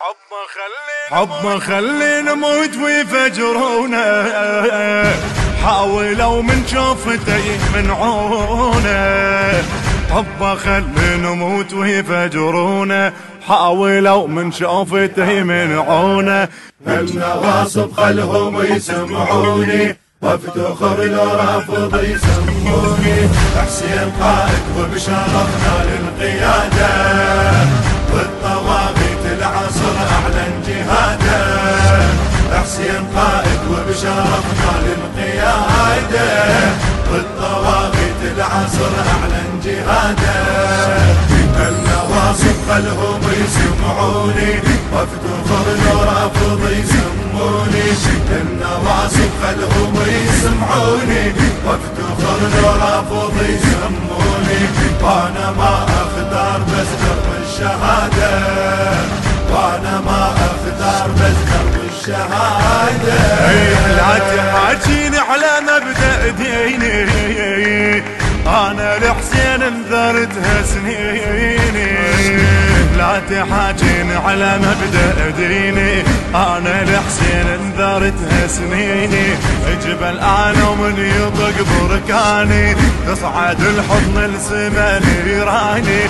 حب خلي نموت ويفجرونا، حاولوا من شوفته يمنعونا. حب خلي نموت ويفجرونا، حاولوا من شوفته يمنعونا. النواصب خلهم يسمعوني، وافتخر لو رافض يسموني. حسين قائد وبشرفنا للقيادة، والطواغيت العصر اعلن جهاده. حسين قائد وبشرفنا للقيادة، والطواغيت العصر اعلن جهاده. النواصب خلهم يسمعوني، وافتخر لو رافض يسموني. النواصب خلهم يسمعوني، وافتخر لو رافض يسموني. وانا ما اختار بس درب الشهادة، وانا ما اختار بس درب الشهادة. لا تحاجيني على مبدأ ديني، انا لحسين انذرتها سنيني. لا تحاجيني على مبدأ ديني، انا لحسين انذرتها سنيني. جبل انا ومن يطق بركاني، تصعد الحضن لسما نيراني.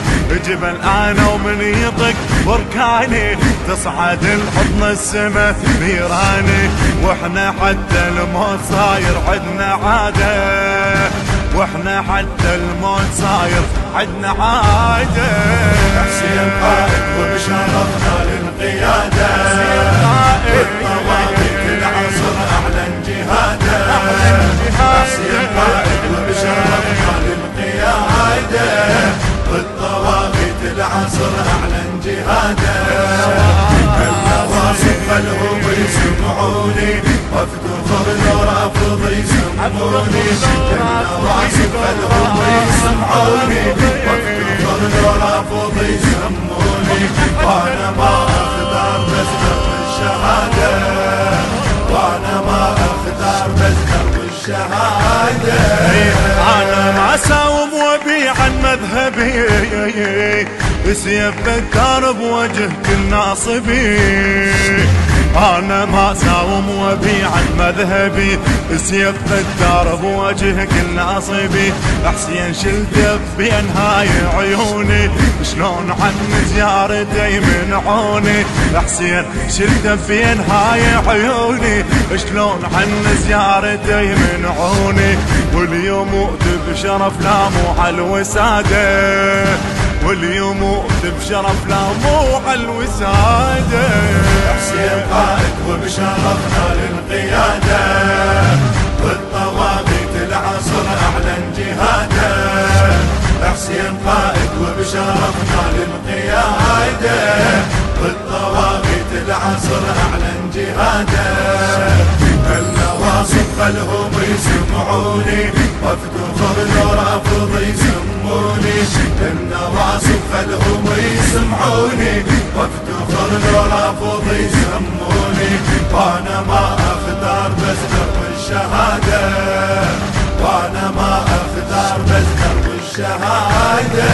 جبل انا ومن يطق بركاني، تصعد الحضن السما نيراني. واحنا حتى الموت صاير عدنا عاده، واحنا حتى الموت صاير عدنا عاده. حسين قائد وبشرفنا للقيادة، والطواغيت العصر اعلن جهاده. حسين قائد وبشرفنا للقيادة، والطواغيت العصر اعلن جهاده. النواصب خلهم يسمعوني، وافتخر لو رافض يسموني. النواصب خلهم يسمعوني، وافتخر لو رافض يسموني. وانا ما اختار بس درب الشهادة، وانا ما اختار بس درب الشهادة. انا ما ساوم وبيع عن مذهبي، سيف الدار بوجه كل ناصبي. انا ما ساوم وبيع عن مذهبي، سيف الدار بوجه كل ناصبي. حسين شلته بين هاي عيوني، شلون عن زيارته يمنعوني. حسين شلته بين هاي عيوني، شلون عن زيارته يمنعوني. واليوم بشرف لا مو على الوسادة، واليوم بشرف لا مو على الوسادة. حسين قائد وبشرفنا للقيادة، والطواغيت العصر اعلن جهاده. حسين قائد وبشرفنا للقيادة، والطواغيت العصر اعلن جهاده. النواصب خلهم يسمعوني، وافتخر لو رافض يسموني. النواصب خلهم يسمعوني، وافتخر لو رافض يسموني. وانا ما اختار بس درب الشهادة، وانا ما اختار بس درب الشهادة.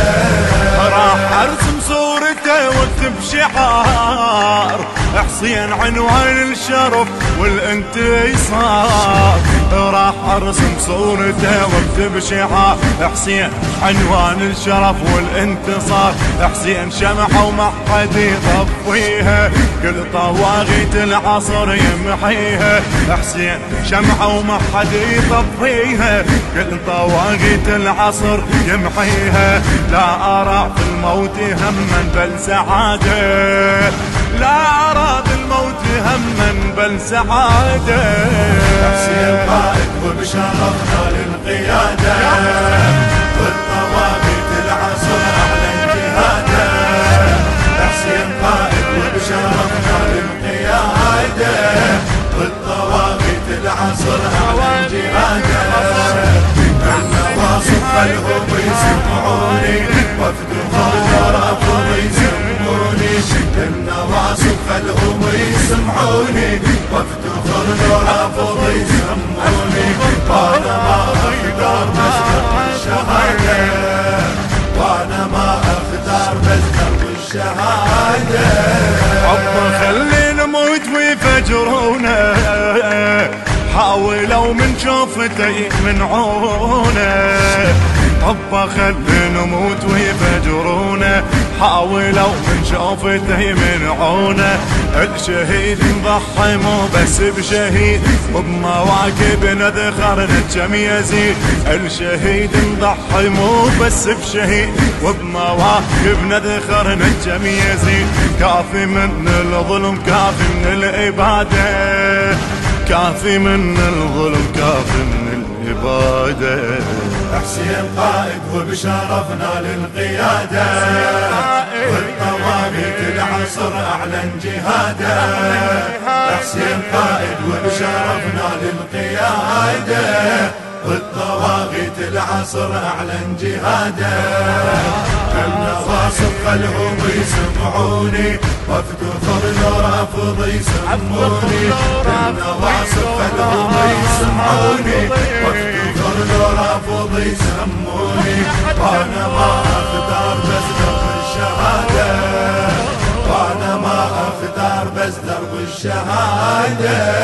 راح ارسم صورته واكتب شعار، حسين عنوان الشرف والانتصار. راح ارسم صورته واكتب شعار، حسين عنوان الشرف والانتصار. حسين شمعة وما حد يطفيها، كل طواغيت العصر يمحيها. حسين شمعة وما حد يطفيها، كل طواغيت العصر يمحيها. لا ارى في الموت هما بل سعادة، لا ارى في الموت هما بل سعادة. حسين قائد وبشرفنا للقيادة، والطواغيت العصر اعلن جهاده. حسين قائد وبشرفنا للقيادة، والطواغيت العصر اعلن جهاده. النواصب خلهم يسمعوني، وافتخر لو رافض يسموني. النواصب خلهم يسمعوني، وافتخر لو رافض يسموني. وانا ما اختار بس درب الشهادة، وانا ما اختار بس درب الشهادة. يفجرونه، حاولوا من شوفته يمنعونه، طب خلي نموت ويفجرونه، حاولوا من شوفته يمنعونه. الشهيد نضحي مو بس بشهيد، وبمواكب نذخرنا كم يزيد. الشهيد نضحي مو بس بشهيد، وبمواكب نذخرنا كم يزيد. كافي من الظلم كافي من الإبادة، كافي من الظلم كافي من الإبادة. حسين قائد وبشرفنا للقيادة، والطواغيت العصر أعلن جهاده. حسين قائد وبشرفنا للقيادة، والطواغيت العصر أعلن جهاده. النواصب خلهم يسمعوني، وفد فرد رافض يسموني. النواصب خلهم يسمعوني، وفد فرد رافض يسموني. وانا ما اختار بس درب الشهادة، وانا ما اختار بس درب الشهادة.